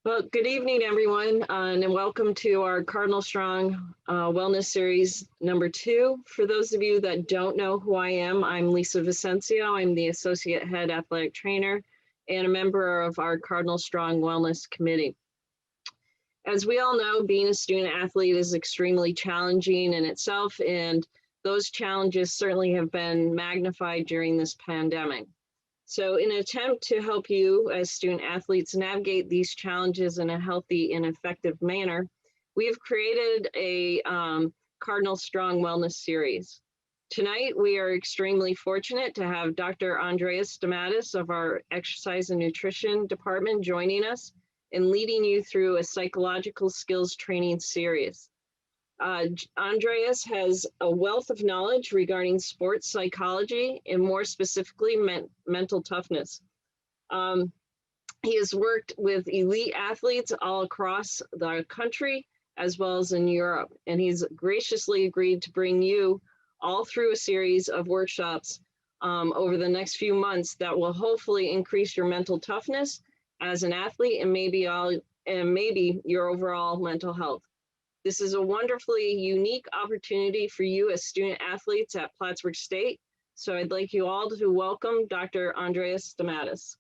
Well, good evening, everyone, and welcome to our Cardinal Strong Wellness Series #2. For those of you that don't know who I am, I'm Lisa Vicencio. I'm the Associate Head Athletic Trainer and a member of our Cardinal Strong Wellness Committee. As we all know, being a student athlete is extremely challenging in itself, and those challenges certainly have been magnified during this pandemic. So in an attempt to help you as student athletes navigate these challenges in a healthy and effective manner, we've created a Cardinal Strong Wellness series. Tonight, we are extremely fortunate to have Dr. Andreas Stamatis of our Exercise and Nutrition Department joining us and leading you through a psychological skills training series. Andreas has a wealth of knowledge regarding sports psychology and more specifically mental toughness. He has worked with elite athletes all across the country as well as in Europe, and he's graciously agreed to bring you all through a series of workshops over the next few months that will hopefully increase your mental toughness as an athlete and maybe your overall mental health. This is a wonderfully unique opportunity for you as student athletes at Plattsburgh State. So I'd like you all to welcome Dr. Andreas Stamatis.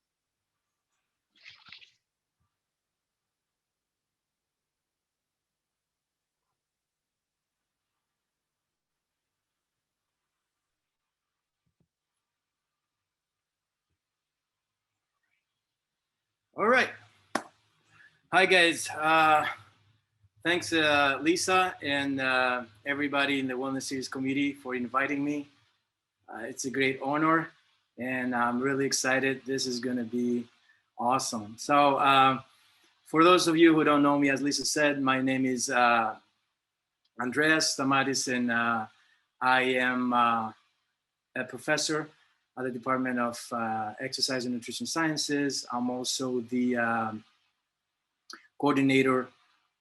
All right. Hi, guys. Thanks, Lisa, and everybody in the Wellness Series committee for inviting me. It's a great honor, and I'm really excited. This is going to be awesome. So for those of you who don't know me, as Lisa said, my name is Andreas Stamatis, and I am a professor at the Department of Exercise and Nutrition Sciences. I'm also the coordinator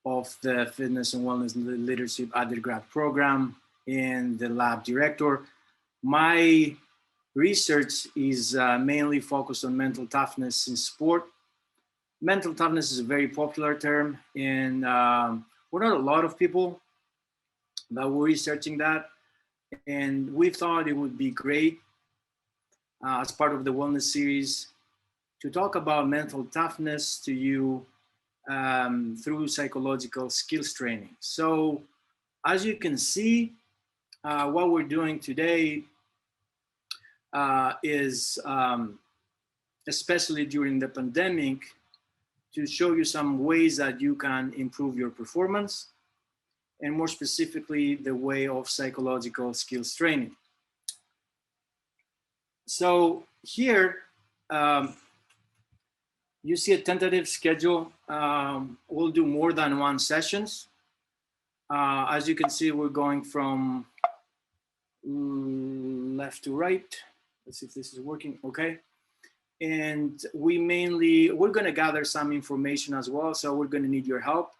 of the Fitness and Wellness Leadership Undergrad Program and the lab director. My research is mainly focused on mental toughness in sport. Mental toughness is a very popular term, and we're not a lot of people that were researching that. And we thought it would be great as part of the wellness series to talk about mental toughness to you through psychological skills training. So as you can see, what we're doing today is, especially during the pandemic, to show you some ways that you can improve your performance, and more specifically, the way of psychological skills training. So here, you see a tentative schedule. We'll do more than one sessions. As you can see, we're going from left to right. Let's see if this is working, okay. And we're gonna gather some information as well, so we're gonna need your help.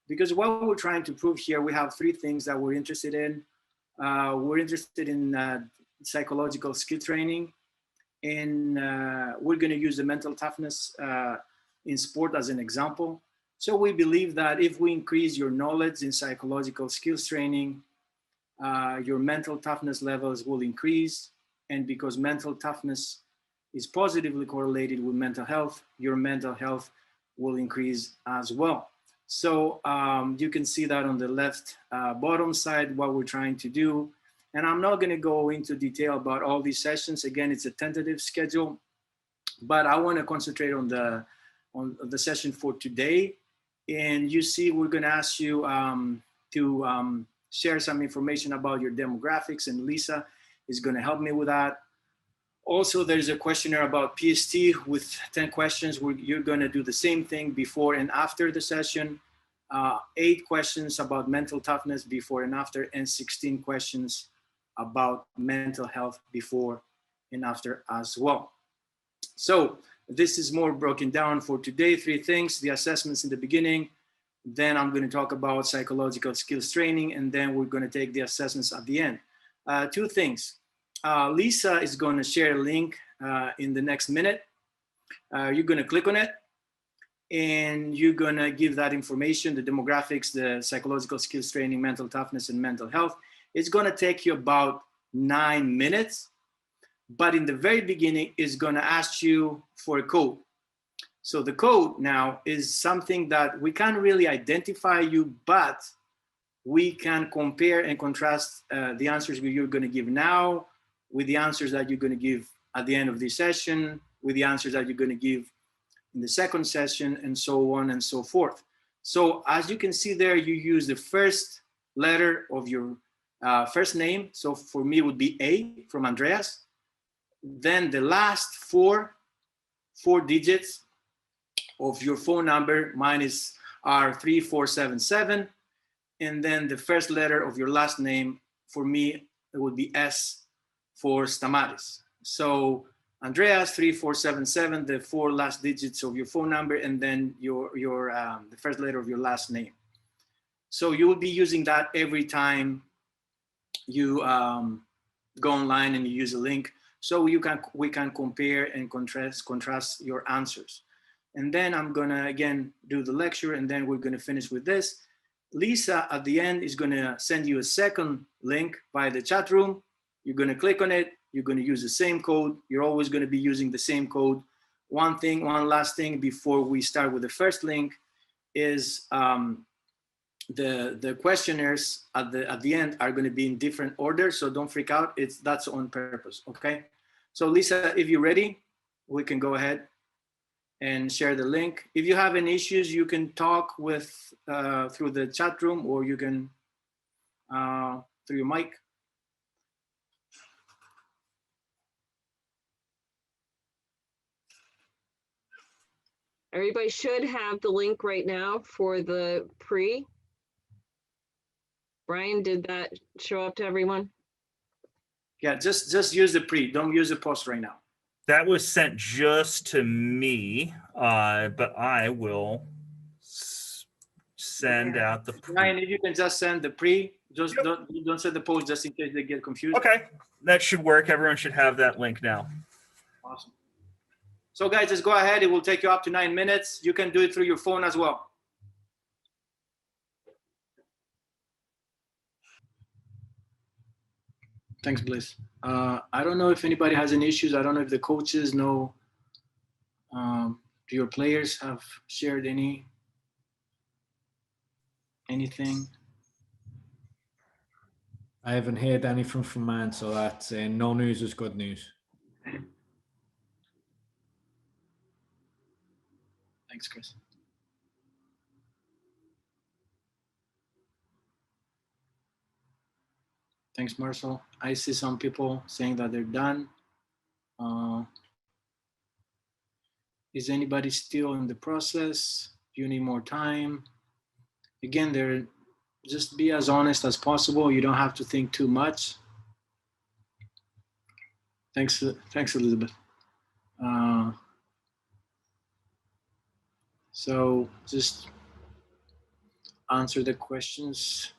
Because what we're trying to prove here, we have three things that we're interested in. We're interested in psychological skill training, and we're going to use the mental toughness in sport as an example. So we believe that if we increase your knowledge in psychological skills training, your mental toughness levels will increase. And because mental toughness is positively correlated with mental health, your mental health will increase as well. So you can see that on the left bottom side, what we're trying to do. And I'm not going to go into detail about all these sessions. Again, it's a tentative schedule, but I want to concentrate on the session for today. And you see, we're going to ask you to share some information about your demographics, and Lisa is going to help me with that. Also, there's a questionnaire about PST with 10 questions. You're going to do the same thing before and after the session. 8 questions about mental toughness before and after, and 16 questions about mental health before and after as well. So this is more broken down for today. 3 things: the assessments in the beginning, then I'm going to talk about psychological skills training, and then we're going to take the assessments at the end. 2 things. Lisa is going to share a link in the next minute. You're going to click on it, and you're gonna give that information, the demographics, the psychological skills training, mental toughness, and mental health. It's gonna take you about 9 minutes, but in the very beginning, it's gonna ask you for a code. So the code now is something that we can't really identify you, but we can compare and contrast the answers you're gonna give now with the answers that you're gonna give at the end of this session, with the answers that you're gonna give in the second session, and so on and so forth. So as you can see there, you use the first letter of your first name. So for me, it would be A from Andreas. Then the last four digits of your phone number. Mine is R3477. And then the first letter of your last name, for me, it would be S for Stamatis. So Andreas 3477, the 4 last digits of your phone number, and then the first letter of your last name. So you will be using that every time you go online and you use a link. So we can compare and contrast your answers. And then I'm gonna again do the lecture, and then we're gonna finish with this. Lisa at the end is gonna send you a second link via the chat room. You're gonna click on it. You're going to use the same code. You're always going to be using the same code. One last thing before we start with the first link is the questionnaires at the end are going to be in different order. So don't freak out. That's on purpose. Okay. So Lisa, if you're ready, we can go ahead and share the link. If you have any issues, you can talk with through the chat room, or you can through your mic. Everybody should have the link right now for the pre. Brian, did that show up to everyone? Yeah, just use the pre. Don't use the post right now. That was sent just to me, but I will send out the pre. Brian, if you can just send the pre, just don't send the post just in case they get confused. Okay, that should work. Everyone should have that link now. Awesome. So guys, just go ahead. It will take you up to 9 minutes. You can do it through your phone as well. Thanks, Bliss. I don't know if anybody has any issues. I don't know if the coaches know, do your players have shared anything? I haven't heard anything from mine, so that's no news is good news. Thanks, Chris. Thanks, Marcel. I see some people saying that they're done. Is anybody still in the process? Do you need more time? Again, just be as honest as possible. You don't have to think too much. Thanks, Elizabeth. So just answer the questions.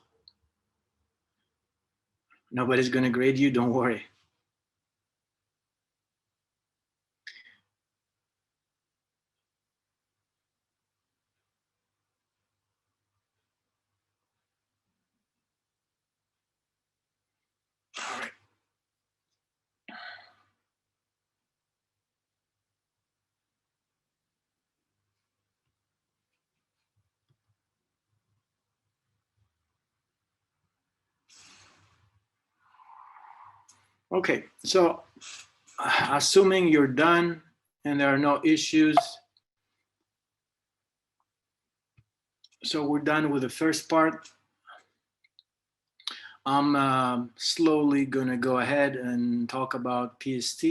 Nobody's gonna grade you, don't worry. All right. Okay, so assuming you're done and there are no issues, so we're done with the first part. I'm slowly gonna go ahead and talk about PST.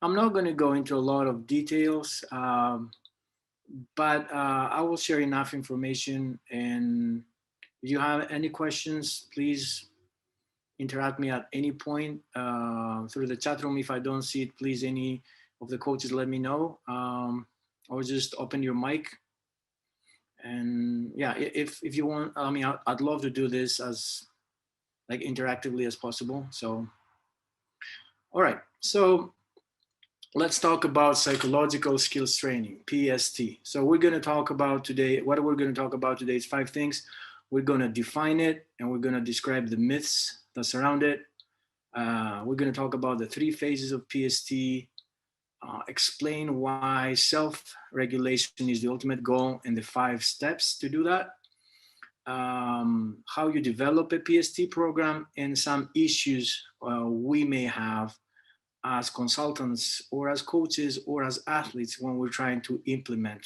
I'm not gonna go into a lot of details, but I will share enough information, and if you have any questions, please interact me at any point through the chat room. If I don't see it, please, any of the coaches let me know, or just open your mic. And yeah, if you want, I mean, I'd love to do this as like interactively as possible. So, all right. So let's talk about psychological skills training, PST. So we're going to talk about today, what we're going to talk about today is 5 things. We're going to define it, and we're going to describe the myths that surround it. We're going to talk about the 3 phases of PST, explain why self-regulation is the ultimate goal and the 5 steps to do that, how you develop a PST program, and some issues we may have as consultants or as coaches or as athletes when we're trying to implement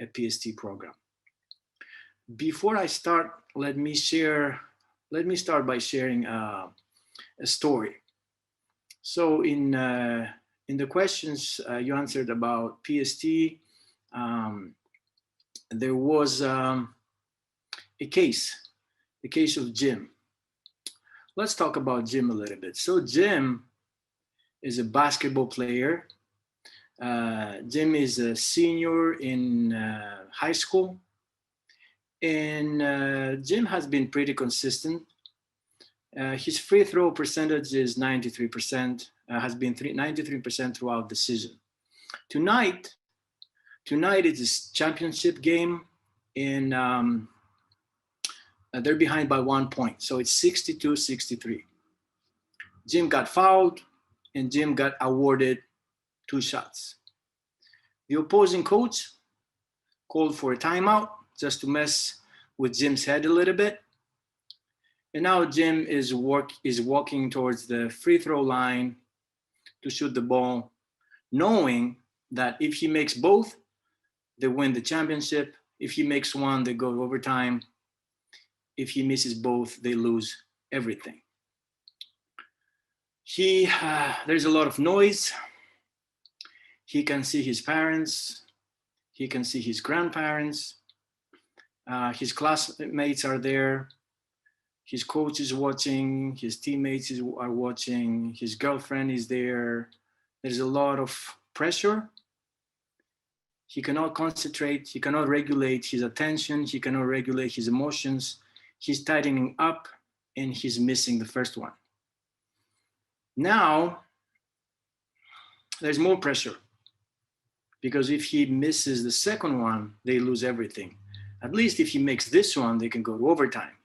a PST program. Before I start, let me start by sharing a story. So in the questions you answered about PST, there was a case of Jim. Let's talk about Jim a little bit. So Jim is a basketball player. Jim is a senior in high school, and Jim has been pretty consistent. His free throw percentage is 93%, has been 93% throughout the season. Tonight is a championship game, and they're behind by 1 point. So it's 62-63. Jim got fouled, and Jim got awarded 2 shots. The opposing coach called for a timeout just to mess with Jim's head a little bit. And now Jim is walking towards the free throw line to shoot the ball, knowing that if he makes both, they win the championship. If he makes one, they go to overtime. If he misses both, they lose everything. There's a lot of noise. He can see his parents. He can see his grandparents. His classmates are there. His coach is watching. His teammates are watching. His girlfriend is there. There's a lot of pressure. He cannot concentrate. He cannot regulate his attention. He cannot regulate his emotions. He's tightening up, and he's missing the first one. Now, there's more pressure, because if he misses the second one, they lose everything. At least if he makes this one, they can go to overtime.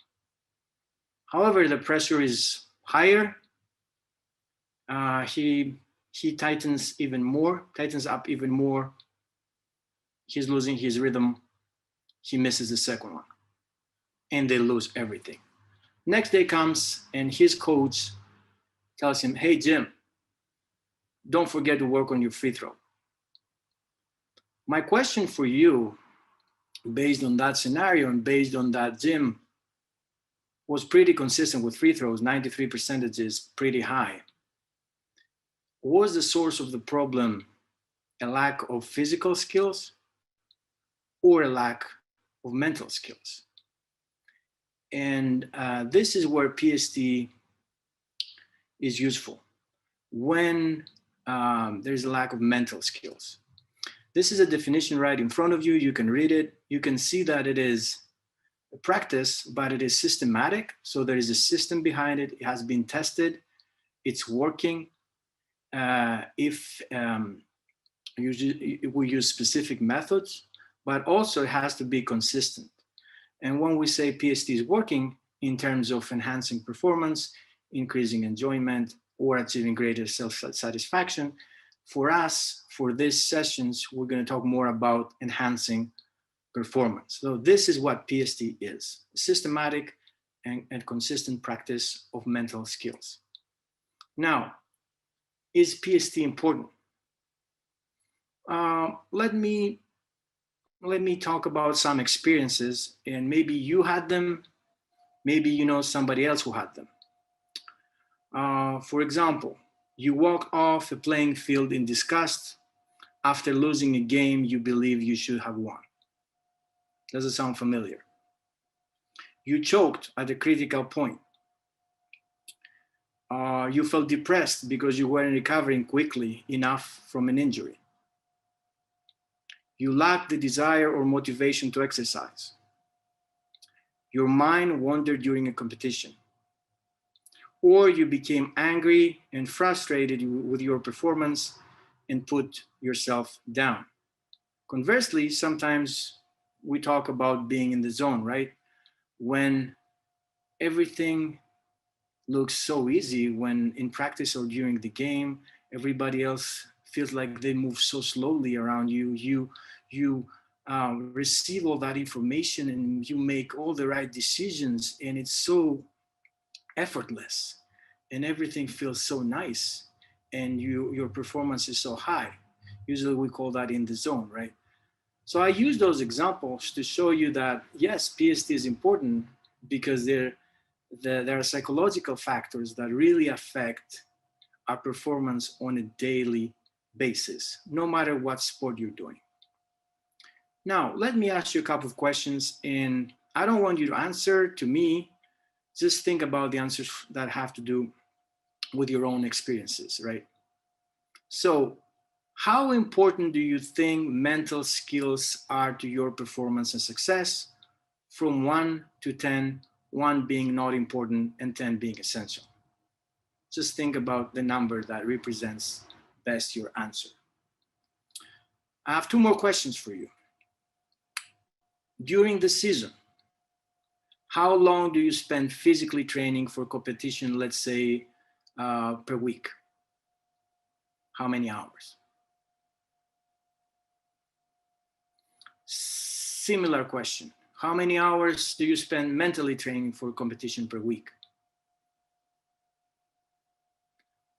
However, the pressure is higher. He tightens up even more. He's losing his rhythm. He misses the second one, and they lose everything. Next day comes, and his coach tells him, "Hey, Jim, don't forget to work on your free throw." My question for you, based on that scenario and based on that Jim was pretty consistent with free throws, 93% is pretty high. Was the source of the problem a lack of physical skills or a lack of mental skills? And this is where PST is useful, when there's a lack of mental skills. This is a definition right in front of you. You can read it. You can see that it is a practice, but it is systematic. So there is a system behind it. It has been tested. It's working. If we use specific methods, but also it has to be consistent. And when we say PST is working in terms of enhancing performance, increasing enjoyment, or achieving greater self-satisfaction, for us, for these sessions, we're going to talk more about enhancing performance. So this is what PST is: systematic and consistent practice of mental skills. Now, is PST important? Let me talk about some experiences, and maybe you had them, maybe you know somebody else who had them. For example, you walk off the playing field in disgust after losing a game you believe you should have won. Does it sound familiar? You choked at a critical point. You felt depressed because you weren't recovering quickly enough from an injury. You lacked the desire or motivation to exercise. Your mind wandered during a competition. Or you became angry and frustrated with your performance and put yourself down. Conversely, sometimes we talk about being in the zone, right? When everything looks so easy, when in practice or during the game, everybody else feels like they move so slowly around you. You receive all that information and you make all the right decisions, and it's so effortless, and everything feels so nice, and your performance is so high. Usually we call that in the zone, right? So I use those examples to show you that yes, PST is important because there are psychological factors that really affect our performance on a daily basis, no matter what sport you're doing. Now, let me ask you a couple of questions, and I don't want you to answer to me. Just think about the answers that have to do with your own experiences, right? So, how important do you think mental skills are to your performance and success, from 1 to 10, 1 being not important and 10 being essential? Just think about the number that represents best your answer. I have 2 more questions for you. During the season, how long do you spend physically training for competition, let's say, per week? How many hours? Similar question. How many hours do you spend mentally training for competition per week?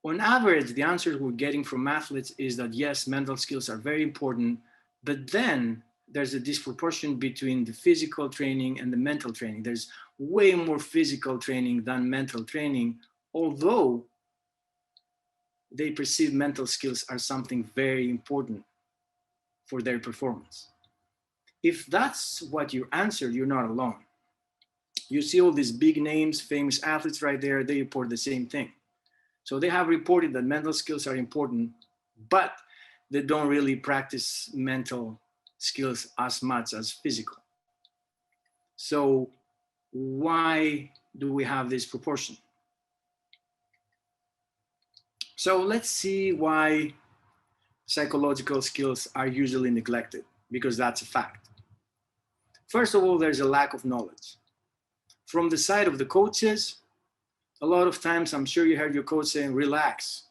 On average, the answers we're getting from athletes is that yes, mental skills are very important, but then there's a disproportion between the physical training and the mental training. There's way more physical training than mental training, although they perceive mental skills are something very important for their performance. If that's what you answered, you're not alone. You see all these big names, famous athletes right there, they report the same thing. So they have reported that mental skills are important, but they don't really practice mental skills as much as physical. So why do we have this proportion? So let's see why psychological skills are usually neglected, because that's a fact. First of all, there's a lack of knowledge. From the side of the coaches, a lot of times, I'm sure you heard your coach saying, relax,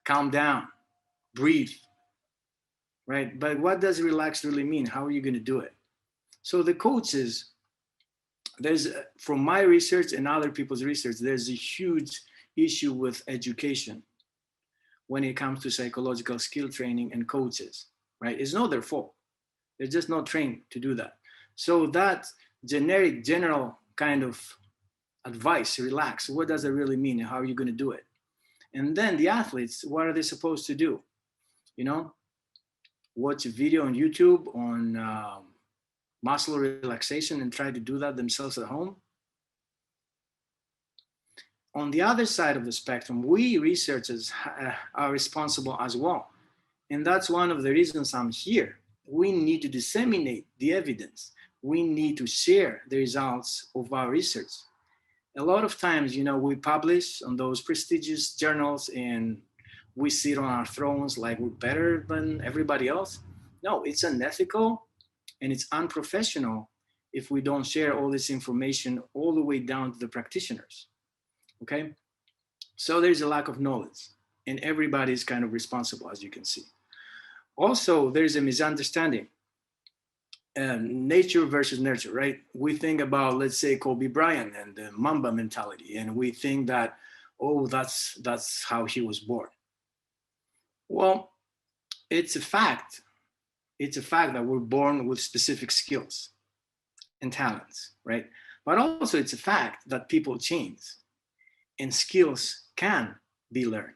calm down, breathe, right? But what does relax really mean? How are you going to do it? So the coaches, from my research and other people's research, there's a huge issue with education when it comes to psychological skill training and coaches, right? It's not their fault. They're just not trained to do that. So that general kind of advice, relax, what does it really mean? How are you going to do it? And then the athletes, what are they supposed to do? You know, watch a video on YouTube on muscle relaxation and try to do that themselves at home? On the other side of the spectrum, we researchers are responsible as well. And that's one of the reasons I'm here. We need to disseminate the evidence. We need to share the results of our research. A lot of times, you know, we publish on those prestigious journals and we sit on our thrones like we're better than everybody else. No, it's unethical and it's unprofessional if we don't share all this information all the way down to the practitioners. Okay? So there's a lack of knowledge and everybody's kind of responsible, as you can see. Also, there's a misunderstanding. Nature versus nurture, right? We think about, let's say, Kobe Bryant and the Mamba mentality, and we think that, oh, that's how he was born. Well, it's a fact. It's a fact that we're born with specific skills and talents, right? But also it's a fact that people change and skills can be learned,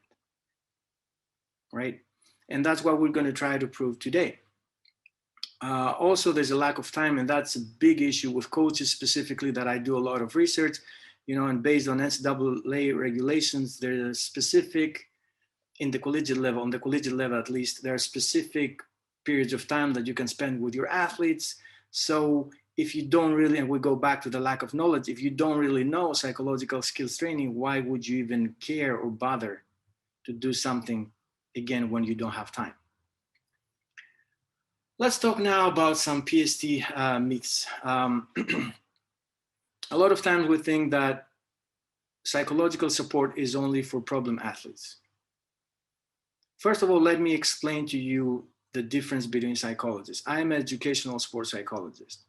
right? And that's what we're going to try to prove today. Also, there's a lack of time, and that's a big issue with coaches specifically that I do a lot of research, you know, and based on NCAA regulations, there's specific, on the collegiate level at least, there are specific periods of time that you can spend with your athletes. So if you don't really, and we go back to the lack of knowledge, if you don't really know psychological skills training, why would you even care or bother to do something again, when you don't have time. Let's talk now about some PST myths. A lot of times we think that psychological support is only for problem athletes. First of all, let me explain to you the difference between psychologists. I'm an educational sports psychologist.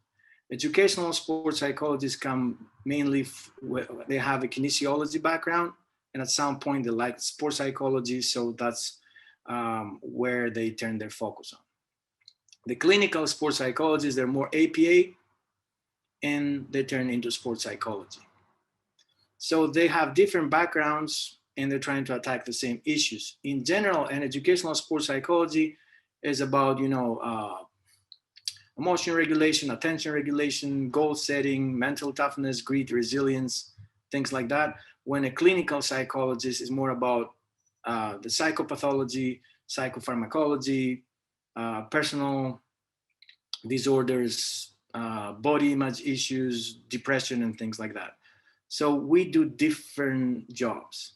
Educational sports psychologists come mainly, they have a kinesiology background, and at some point they like sports psychology, so that's where they turn their focus on. The clinical sports psychologists, they're more APA, and they turn into sports psychology. So they have different backgrounds, and they're trying to attack the same issues. In general, an educational sports psychology is about, emotion regulation, attention regulation, goal setting, mental toughness, grit, resilience, things like that. When a clinical psychologist is more about the psychopathology, psychopharmacology, personal disorders, body image issues, depression, and things like that. So we do different jobs.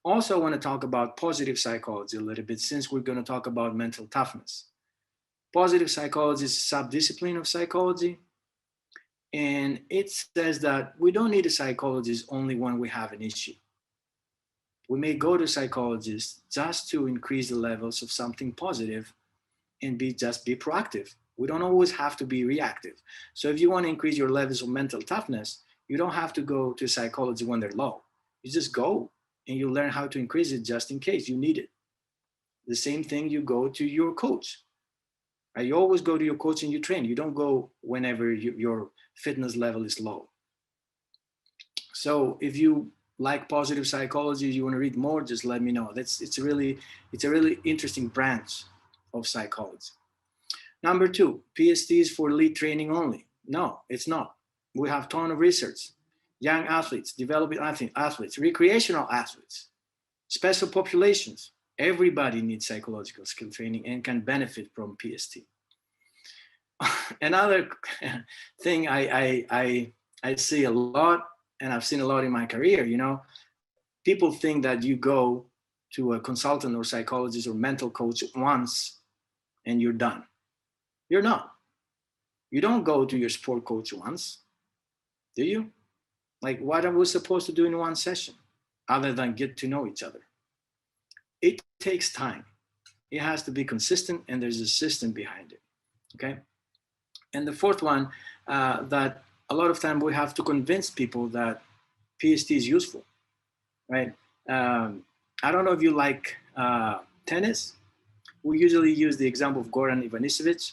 Also, I want to talk about positive psychology a little bit, since we're going to talk about mental toughness. Positive psychology is a subdiscipline of psychology, and it says that we don't need a psychologist only when we have an issue. We may go to psychologists just to increase the levels of something positive and just be proactive. We don't always have to be reactive. So if you want to increase your levels of mental toughness, you don't have to go to psychology when they're low. You just go and you learn how to increase it just in case you need it. The same thing, you go to your coach. Right? You always go to your coach and you train. You don't go whenever your fitness level is low. So if you like positive psychology, you want to read more, just let me know. It's a really interesting branch of psychology. Number 2, PST is for elite training only. No, it's not. We have a ton of research. Young athletes, developing athletes, recreational athletes, special populations. Everybody needs psychological skill training and can benefit from PST. Another thing I see a lot, and I've seen a lot in my career, people think that you go to a consultant or psychologist or mental coach once and you're done. You're not. You don't go to your sport coach once, do you? Like, what are we supposed to do in one session other than get to know each other? It takes time. It has to be consistent, and there's a system behind it, okay? And the fourth one, that a lot of time we have to convince people that PST is useful, right? I don't know if you like tennis. We usually use the example of Goran Ivanisevic,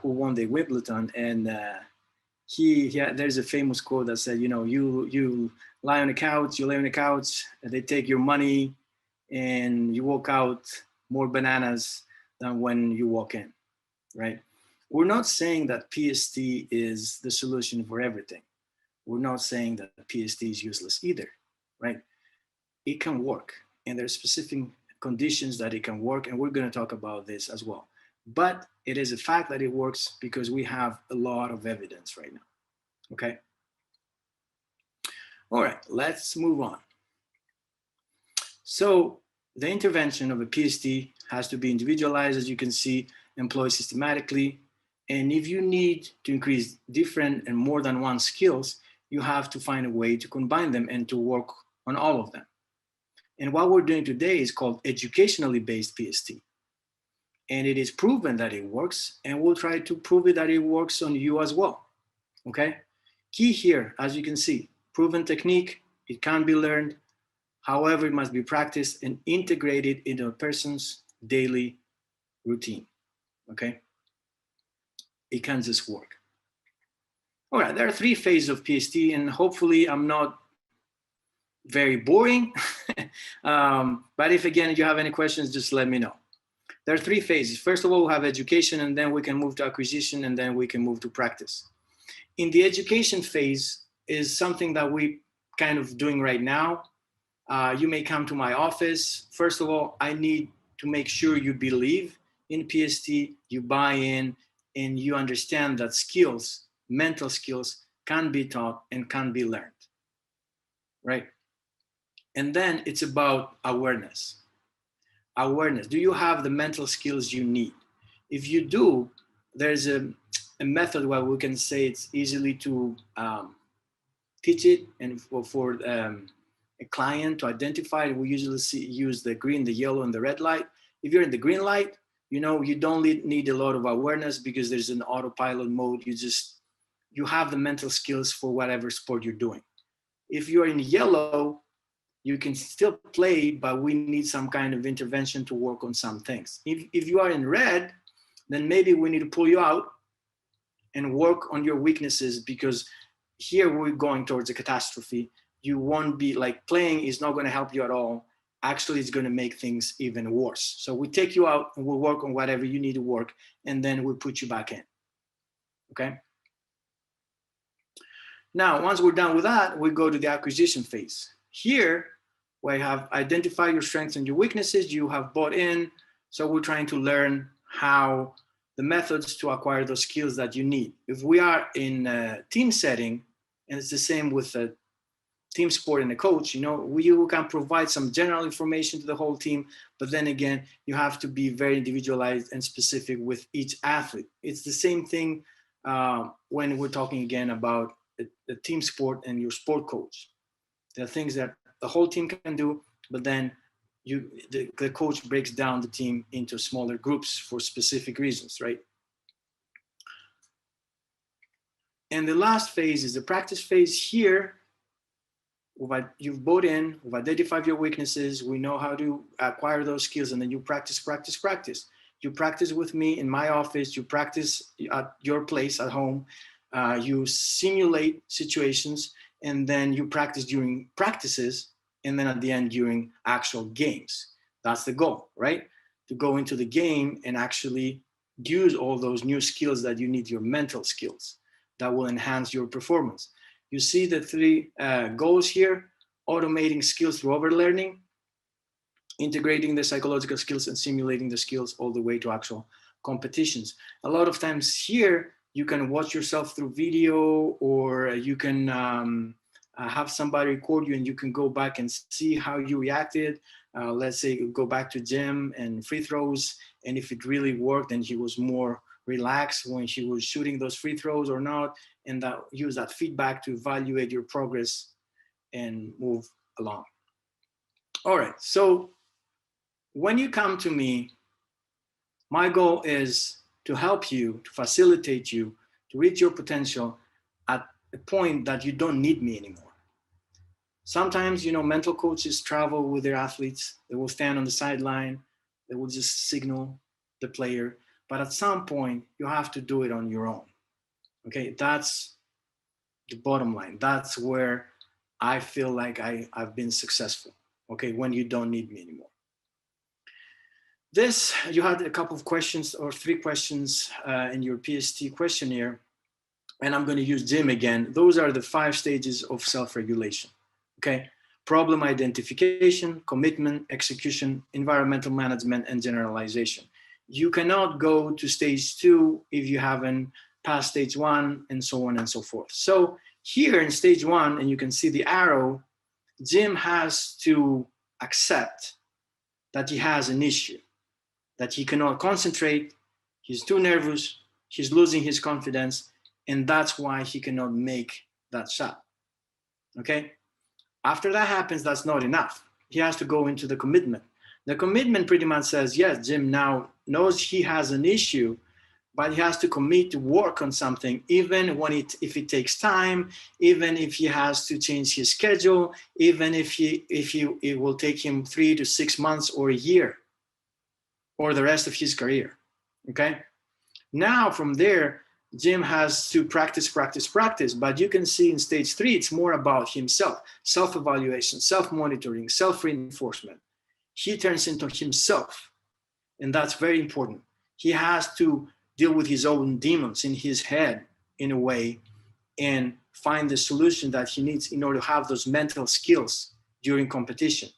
who won the Wimbledon, and there's a famous quote that said, you lie on the couch, you lay on the couch, and they take your money, and you walk out more bananas than when you walk in, right? We're not saying that PST is the solution for everything. We're not saying that PST is useless either, right? It can work, and there's specific conditions that it can work, and we're going to talk about this as well. But it is a fact that it works because we have a lot of evidence right now, okay? All right, let's move on. So the intervention of a PST has to be individualized, as you can see, employed systematically. And if you need to increase different and more than one skills, you have to find a way to combine them and to work on all of them. And what we're doing today is called educationally based PST. And it is proven that it works, and we'll try to prove it that it works on you as well, okay? Key here, as you can see, proven technique, it can be learned. However, it must be practiced and integrated into a person's daily routine, okay? It can just work. All right, there are 3 phases of PST, and hopefully I'm not very boring. But if, again, you have any questions, just let me know. There are 3 phases. First of all, we'll have education, and then we can move to acquisition, and then we can move to practice. In the education phase is something that we kind of doing right now. You may come to my office. First of all, I need to make sure you believe in PST, you buy in, and you understand that skills, mental skills, can be taught and can be learned, right? And then it's about awareness. awareness? Do you have the mental skills you need? If you do, there's a method where we can say it's easily to teach it, and for a client to identify it, we usually use the green, the yellow, and the red light. If you're in the green light, you don't need a lot of awareness because there's an autopilot mode. You have the mental skills for whatever sport you're doing. If you're in yellow, you can still play, but we need some kind of intervention to work on some things. If you are in red, then maybe we need to pull you out and work on your weaknesses, because here we're going towards a catastrophe. You won't be like, playing is not going to help you at all. Actually, it's going to make things even worse. So we take you out and we'll work on whatever you need to work, and then we put you back in. Okay. Now, once we're done with that, we go to the acquisition phase. Here, we have identified your strengths and your weaknesses. You have bought in. So we're trying to learn how the methods to acquire those skills that you need. If we are in a team setting, and it's the same with a team sport and a coach, you can provide some general information to the whole team, but then again, you have to be very individualized and specific with each athlete. It's the same thing when we're talking again about the team sport and your sport coach. There are things that the whole team can do, but then the coach breaks down the team into smaller groups for specific reasons, right? And the last phase is the practice phase. Here, you've bought in, we've identified your weaknesses, we know how to acquire those skills, and then you practice. You practice with me in my office, you practice at your place at home, you simulate situations, and then you practice during practices, and then at the end during actual games. That's the goal, right? To go into the game and actually use all those new skills that you need, your mental skills that will enhance your performance. You see the three goals here: automating skills through overlearning, integrating the psychological skills, and simulating the skills all the way to actual competitions. A lot of times here, you can watch yourself through video, or you can have somebody record you, and you can go back and see how you reacted. Let's say you go back to gym and free throws, and if it really worked and he was more relaxed when he was shooting those free throws or not, and use that feedback to evaluate your progress and move along. All right, so when you come to me, my goal is to help you, to facilitate you, to reach your potential at a point that you don't need me anymore. Sometimes, mental coaches travel with their athletes. They will stand on the sideline. They will just signal the player. But at some point, you have to do it on your own. Okay, that's the bottom line. That's where I feel like I've been successful. Okay, when you don't need me anymore. This, you had a couple of questions or 3 questions in your PST questionnaire, and I'm going to use Jim again. Those are the 5 stages of self-regulation. Okay, problem identification, commitment, execution, environmental management, and generalization. You cannot go to stage 2 if you haven't passed stage 1, and so on and so forth. So here in stage 1, and you can see the arrow, Jim has to accept that he has an issue, that he cannot concentrate, he's too nervous, he's losing his confidence, and that's why he cannot make that shot. Okay? After that happens, that's not enough. He has to go into the commitment. The commitment pretty much says, yes, Jim now knows he has an issue, but he has to commit to work on something, even if it takes time, even if he has to change his schedule, even if it will take him 3 to 6 months or a year, or the rest of his career. Okay? Now from there, Jim has to practice, but you can see in stage 3, it's more about himself, self-evaluation, self-monitoring, self-reinforcement. He turns into himself, and that's very important. He has to deal with his own demons in his head in a way, and find the solution that he needs in order to have those mental skills during competition.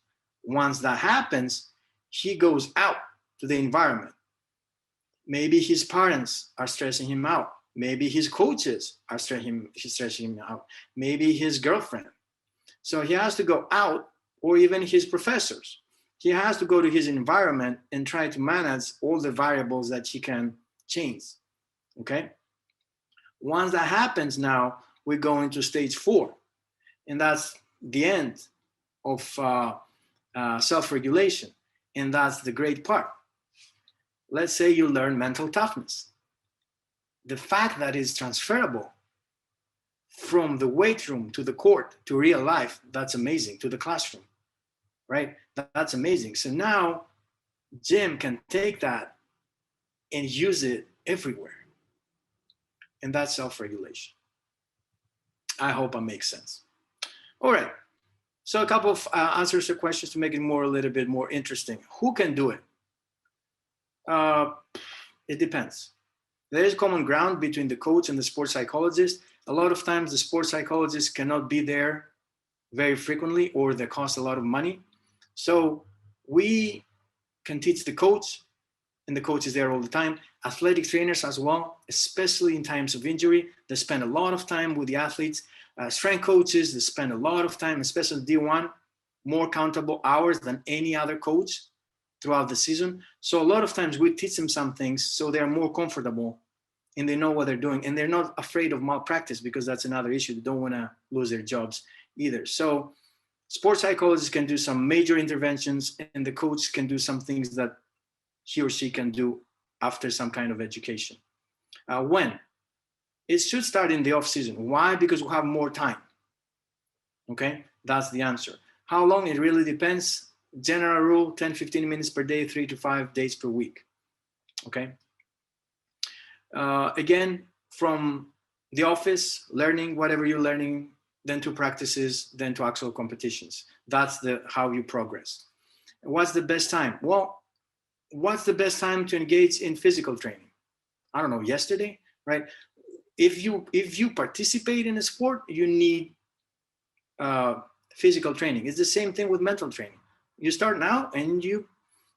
Once that happens, he goes out to the environment. Maybe his parents are stressing him out. Maybe his coaches are stressing him out. Maybe his girlfriend. So he has to go out, or even his professors. he has to go to his environment and try to manage all the variables that he can change. Okay. Once that happens, now we go into stage 4, and that's the end of self-regulation. And that's the great part. Let's say you learn mental toughness. The fact that it's transferable from the weight room to the court to real life, that's amazing, to the classroom, right? That's amazing. So now Jim can take that and use it everywhere. And that's self-regulation. I hope it makes sense. All right. So a couple of answers to questions to make it a little bit more interesting. Who can do it? It depends. There is common ground between the coach and the sports psychologist. A lot of times the sports psychologist cannot be there very frequently, or they cost a lot of money. So we can teach the coach, and the coach is there all the time. Athletic trainers as well, especially in times of injury. They spend a lot of time with the athletes. Strength coaches, they spend a lot of time, especially D1, more countable hours than any other coach throughout the season. So a lot of times we teach them some things so they're more comfortable and they know what they're doing, and they're not afraid of malpractice, because that's another issue. They don't want to lose their jobs either. So sports psychologists can do some major interventions, and the coach can do some things that he or she can do after some kind of education. When? It should start in the off season. Why? Because we have more time. Okay, that's the answer. How long? It really depends. General rule, 10, 15 minutes per day, 3 to 5 days per week. Okay. Again, from the office, learning whatever you're learning, then to practices, then to actual competitions. That's how you progress. What's the best time? Well, what's the best time to engage in physical training? I don't know, yesterday, right? If you participate in a sport, you need physical training. It's the same thing with mental training. You start now and you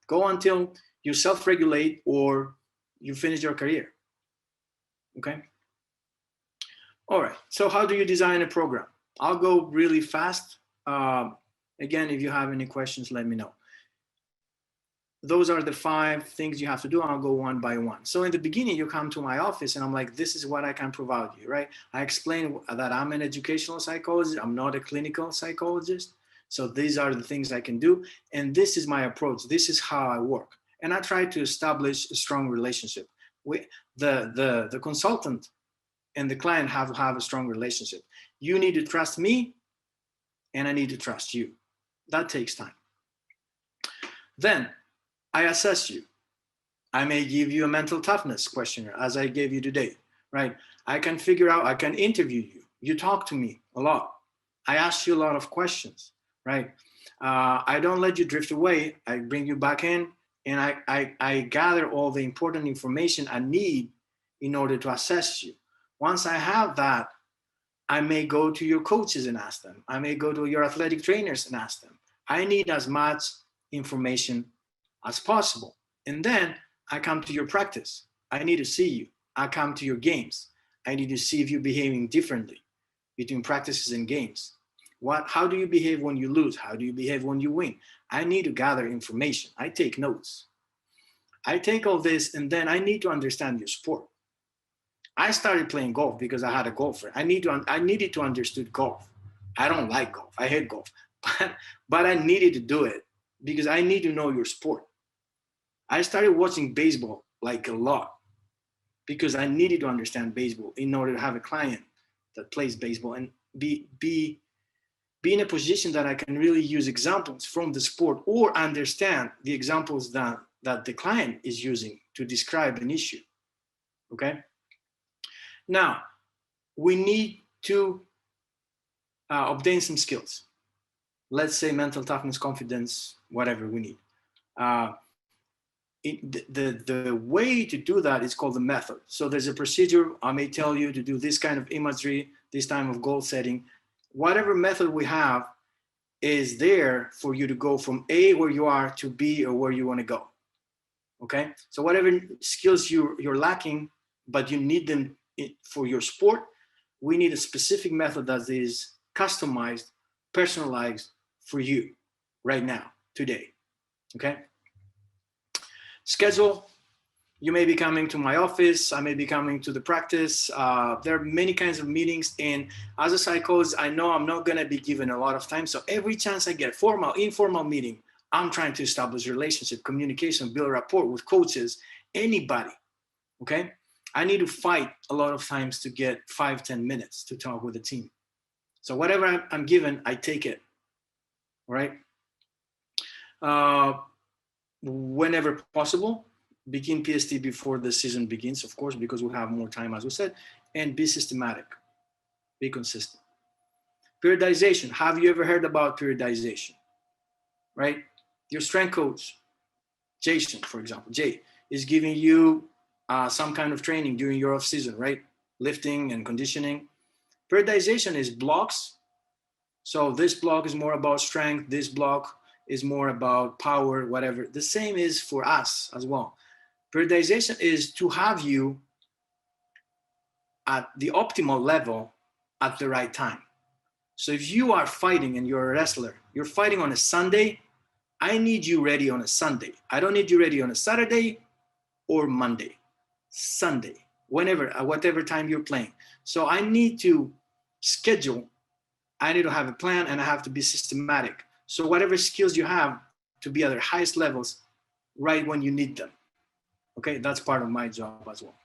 go until you self-regulate or you finish your career. Okay. All right. So how do you design a program? I'll go really fast. Again, if you have any questions, let me know. Those are the 5 things you have to do. I'll go one by one. So in the beginning, you come to my office and I'm like, this is what I can provide you, right? I explain that I'm an educational psychologist. I'm not a clinical psychologist. So these are the things I can do. And this is my approach. This is how I work. And I try to establish a strong relationship. The consultant and the client have to have a strong relationship. You need to trust me and I need to trust you. That takes time. Then I assess you. I may give you a mental toughness questionnaire as I gave you today, right? I can figure out, I can interview you. You talk to me a lot. I ask you a lot of questions, right? I don't let you drift away. I bring you back in and I gather all the important information I need in order to assess you. Once I have that, I may go to your coaches and ask them. I may go to your athletic trainers and ask them. I need as much information as possible. And then I come to your practice. I need to see you. I come to your games. I need to see if you're behaving differently between practices and games. How do you behave when you lose? How do you behave when you win? I need to gather information. I take notes. I take all this and then I need to understand your sport. I started playing golf because I had a golfer. I needed to understand golf. I don't like golf. I hate golf, but I needed to do it because I need to know your sport. I started watching baseball like a lot because I needed to understand baseball in order to have a client that plays baseball and be in a position that I can really use examples from the sport or understand the examples that the client is using to describe an issue. Okay. Now, we need to obtain some skills. Let's say mental toughness, confidence, whatever we need. The way to do that is called the method. So there's a procedure. I may tell you to do this kind of imagery, this time of goal setting. Whatever method we have is there for you to go from A, where you are, to B, or where you want to go. Okay. So whatever skills you're lacking, but you need them for your sport, we need a specific method that is customized, personalized for you right now, today. okay? Schedule. You may be coming to my office. I may be coming to the practice. There are many kinds of meetings. And as a psychologist, I know I'm not going to be given a lot of time. So every chance I get, formal, informal meeting, I'm trying to establish relationship, communication, build rapport with coaches, anybody, okay? I need to fight a lot of times to get 5-10 minutes to talk with the team. So whatever I'm given, I take it, all right? Whenever possible, begin PST before the season begins, of course, because we have more time, as we said, and be systematic, be consistent. Periodization. Have you ever heard about periodization? Right? Your strength coach, Jason, for example, Jay, is giving you some kind of training during your off season, right? Lifting and conditioning. Periodization is blocks. So this block is more about strength. This block is more about power, whatever. The same is for us as well. Periodization is to have you at the optimal level at the right time. So if you are fighting and you're a wrestler, you're fighting on a Sunday, I need you ready on a Sunday. I don't need you ready on a Saturday or Monday. Sunday, whenever, at whatever time you're playing. So I need to schedule, I need to have a plan, and I have to be systematic. So whatever skills you have to be at their highest levels right when you need them. Okay, that's part of my job as well.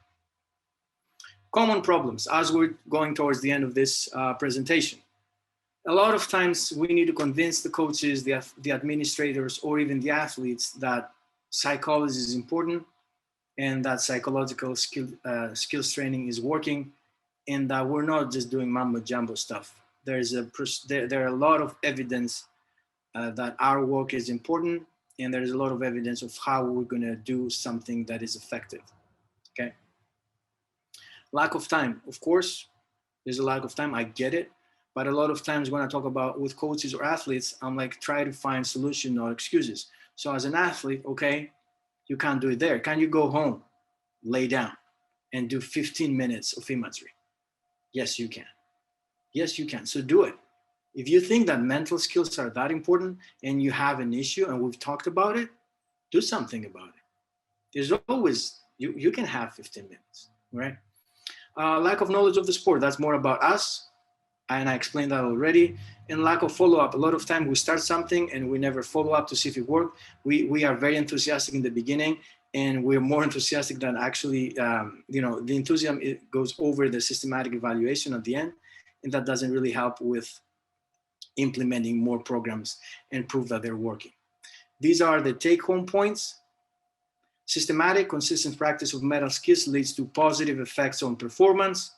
Common problems as we're going towards the end of this presentation. A lot of times we need to convince the coaches, the administrators, or even the athletes that psychology is important and that psychological skills training is working, and that we're not just doing mambo jumbo stuff. There are a lot of evidence that our work is important, and there's a lot of evidence of how we're going to do something that is effective. Okay. Lack of time, of course, there's a lack of time. I get it. But a lot of times when I talk about with coaches or athletes, I'm like, try to find solution, not excuses. So as an athlete, okay, you can't do it there. Can you go home, lay down, and do 15 minutes of imagery? Yes, you can. Yes, you can. So do it. If you think that mental skills are that important and you have an issue and we've talked about it, do something about it. There's always, you can have 15 minutes, right? Lack of knowledge of the sport, that's more about us. And I explained that already. And lack of follow-up. A lot of time we start something and we never follow up to see if it worked. We are very enthusiastic in the beginning, and we're more enthusiastic than actually, the enthusiasm, it goes over the systematic evaluation at the end. And that doesn't really help with implementing more programs and prove that they're working. These are the take-home points. Systematic, consistent practice of mental skills leads to positive effects on performance.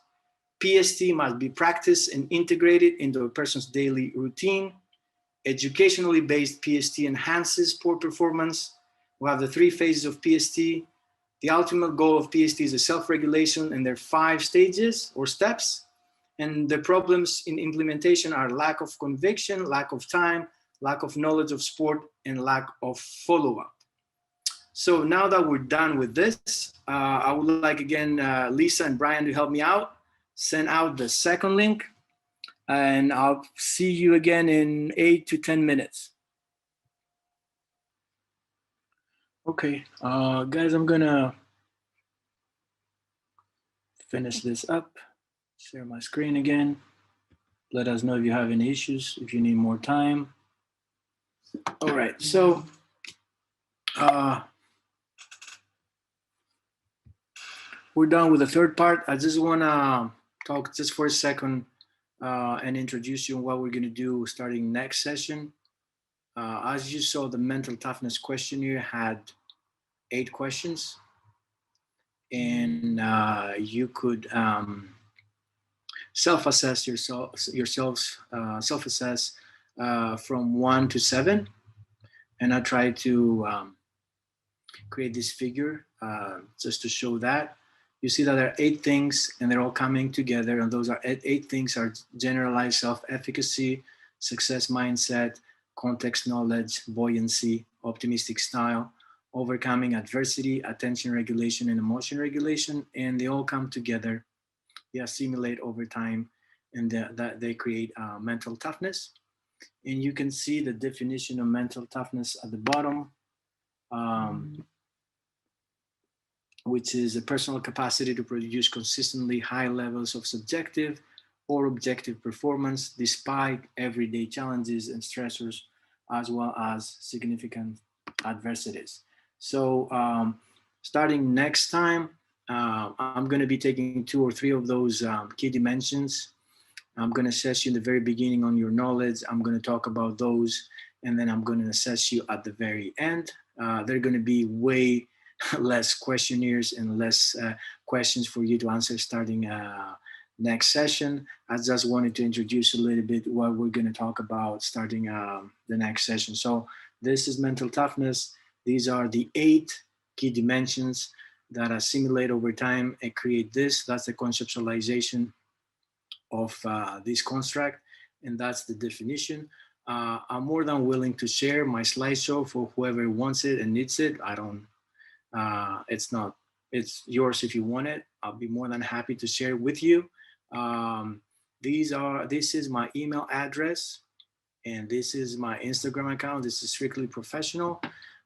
PST must be practiced and integrated into a person's daily routine. Educationally based PST enhances sport performance. We have the 3 phases of PST. The ultimate goal of PST is a self-regulation, and there are 5 stages or steps. And the problems in implementation are lack of conviction, lack of time, lack of knowledge of sport, and lack of follow-up. So now that we're done with this, I would like again, Lisa and Brian to help me out. Send out the second link, and I'll see you again in 8 to 10 minutes. Okay, guys, I'm gonna finish this up, share my screen again. Let us know if you have any issues, if you need more time. All right, so we're done with the third part. I just wanna talk just for a second and introduce you on what we're gonna do starting next session. As you saw, the mental toughness questionnaire had 8 questions, and you could self-assess yourselves, self-assess from 1 to 7. And I tried to create this figure just to show that. You see that there are 8 things, and they're all coming together. And those are 8 things are generalized self-efficacy, success mindset, context knowledge, buoyancy, optimistic style, overcoming adversity, attention regulation, and emotion regulation. And they all come together. They assimilate over time, and that they create mental toughness. And you can see the definition of mental toughness at the bottom. which is a personal capacity to produce consistently high levels of subjective or objective performance despite everyday challenges and stressors, as well as significant adversities. So starting next time, I'm going to be taking 2 or 3 of those key dimensions. I'm going to assess you in the very beginning on your knowledge. I'm going to talk about those, and then I'm going to assess you at the very end. They're going to be way less questionnaires and less questions for you to answer starting next session. I just wanted to introduce a little bit what we're going to talk about starting the next session. So this is mental toughness. These are the 8 key dimensions that assimilate over time and create this. That's the conceptualization of this construct, and that's the definition. I'm more than willing to share my slideshow for whoever wants it and needs it. I don't, it's yours if you want it. I'll be more than happy to share with you. This is my email address, and this is my Instagram account. This is strictly professional.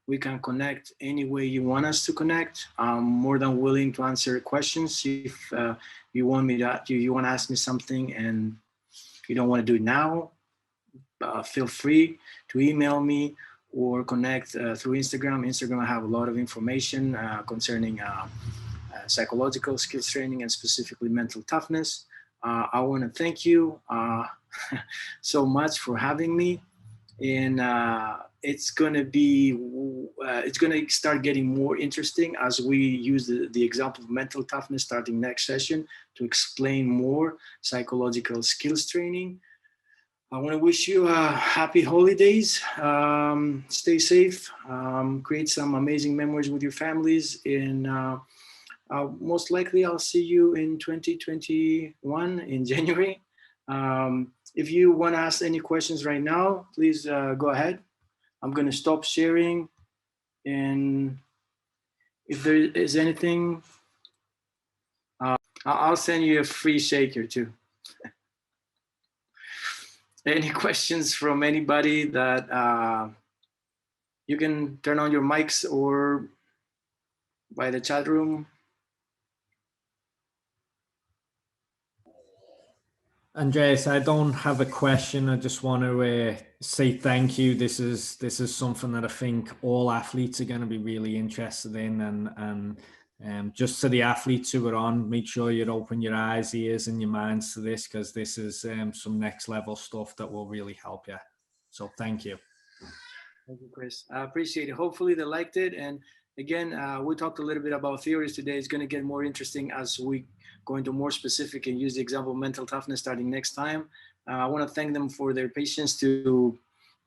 We can connect any way you want us to connect. I'm more than willing to answer questions. If you want to ask me something and you don't want to do it now, feel free to email me or connect through Instagram. Instagram, I have a lot of information concerning psychological skills training and specifically mental toughness. I want to thank you so much for having me. And it's going to start getting more interesting as we use the example of mental toughness starting next session to explain more psychological skills training. I want to wish you happy holidays. Stay safe. Create some amazing memories with your families. And most likely I'll see you in 2021 in January. If you want to ask any questions right now, please go ahead. I'm going to stop sharing. And if there is anything, I'll send you a free shaker too. Any questions from anybody that you can turn on your mics or by the chat room. Andreas, I don't have a question. I just want to say thank you. This is something that I think all athletes are going to be really interested in, and just to the athletes who are on, make sure you open your eyes, ears, and your minds to this, because this is some next level stuff that will really help you. So thank you. Thank you, Chris. I appreciate it. Hopefully they liked it. And again, we talked a little bit about theories today. It's going to get more interesting as we go into more specific and use the example of mental toughness starting next time. I want to thank them for their patience to,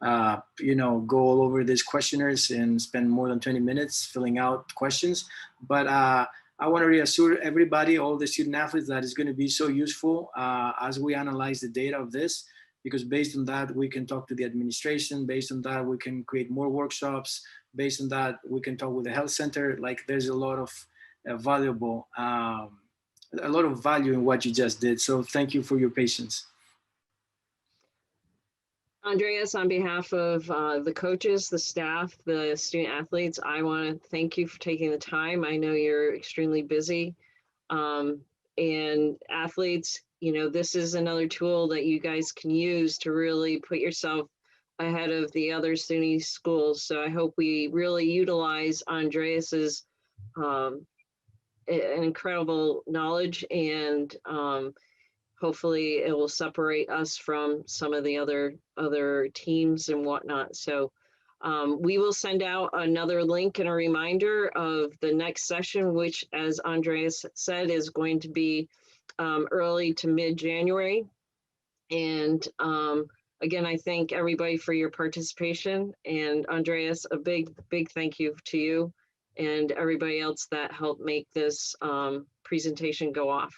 go all over these questionnaires and spend more than 20 minutes filling out questions. But I want to reassure everybody, all the student athletes, that it's going to be so useful as we analyze the data of this. Because based on that, we can talk to the administration. Based on that, we can create more workshops. Based on that, we can talk with the health center. Like, there's a lot of a lot of value in what you just did. So thank you for your patience. Andreas, on behalf of the coaches, the staff, the student athletes, I want to thank you for taking the time. I know you're extremely busy. And athletes, this is another tool that you guys can use to really put yourself ahead of the other SUNY schools. So I hope we really utilize Andreas's an incredible knowledge, and hopefully it will separate us from some of the other teams and whatnot. So we will send out another link and a reminder of the next session, which, as Andreas said, is going to be early to mid-January. And again, I thank everybody for your participation. And Andreas, a big, big thank you to you and everybody else that helped make this presentation go off.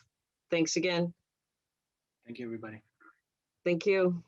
Thanks again. Thank you, everybody. Thank you.